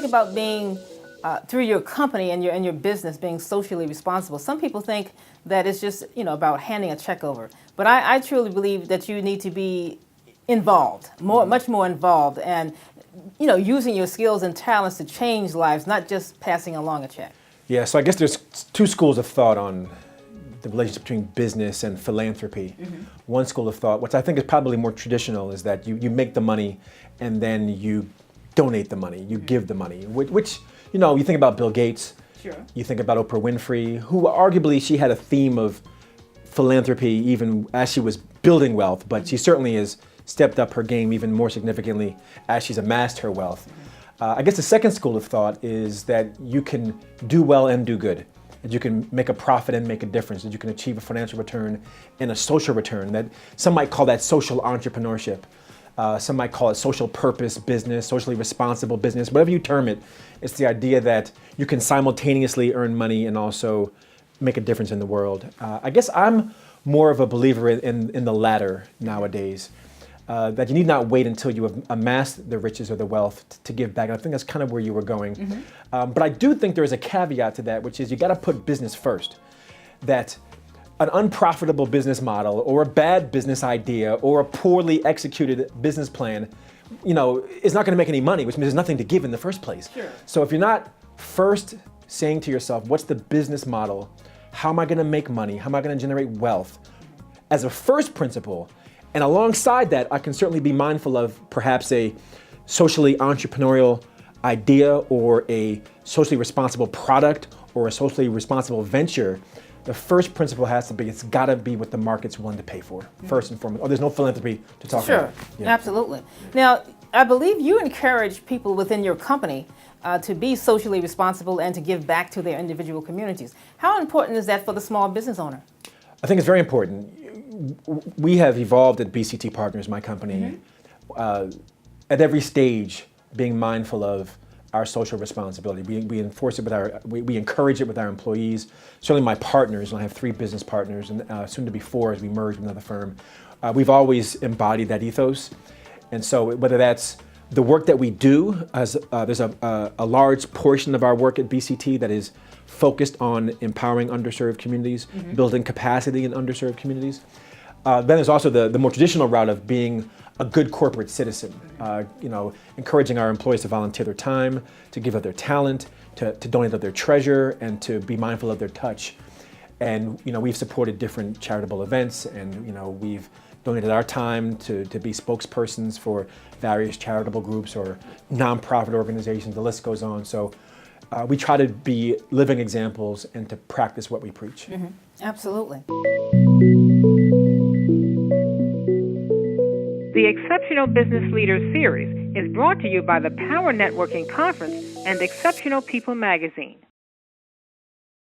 about being, through your company and your business, being socially responsible, some people think that it's just, about handing a check over. But I truly believe that you need to be involved, much more involved, and, using your skills and talents to change lives, not just passing along a check. Yeah, so I guess there's two schools of thought on the relationship between business and philanthropy. One school of thought, which I think is probably more traditional, is that you make the money and then you donate the money, you give the money, which you think about Bill Gates, Sure. You think about Oprah Winfrey, who arguably she had a theme of philanthropy even as she was building wealth, but she certainly has stepped up her game even more significantly as she's amassed her wealth. I guess the second school of thought is that you can do well and do good, that you can make a profit and make a difference, that you can achieve a financial return and a social return. That some might call that social entrepreneurship. Some might call it social purpose business, socially responsible business, whatever you term it. It's the idea that you can simultaneously earn money and also make a difference in the world. I guess I'm more of a believer in the latter nowadays. That you need not wait until you have amassed the riches or the wealth to give back. And I think that's kind of where you were going. But I do think there is a caveat to that, which is you got to put business first. That an unprofitable business model or a bad business idea or a poorly executed business plan, is not going to make any money, which means there's nothing to give in the first place. Sure. So if you're not first saying to yourself, what's the business model? How am I going to make money? How am I going to generate wealth? As a first principle, and alongside that, I can certainly be mindful of perhaps a socially entrepreneurial idea or a socially responsible product or a socially responsible venture. The first principle has to be, it's got to be what the market's willing to pay for, first and foremost. There's no philanthropy to talk about. Sure, absolutely. Now, I believe you encourage people within your company to be socially responsible and to give back to their individual communities. How important is that for the small business owner? I think it's very important. We have evolved at BCT Partners, my company, at every stage being mindful of our social responsibility. We enforce it with we encourage it with our employees. Certainly my partners, and I have 3 business partners, and soon to be 4 as we merge with another firm. We've always embodied that ethos. And so whether that's the work that we do, there's a large portion of our work at BCT that is focused on empowering underserved communities, building capacity in underserved communities. Then there's also the more traditional route of being a good corporate citizen, encouraging our employees to volunteer their time, to give of their talent, to donate of their treasure, and to be mindful of their touch. And we've supported different charitable events, and we've donated our time to be spokespersons for various charitable groups or nonprofit organizations. The list goes on. So we try to be living examples and to practice what we preach. Absolutely. The Exceptional Business Leaders Series is brought to you by the Power Networking Conference and Exceptional People magazine.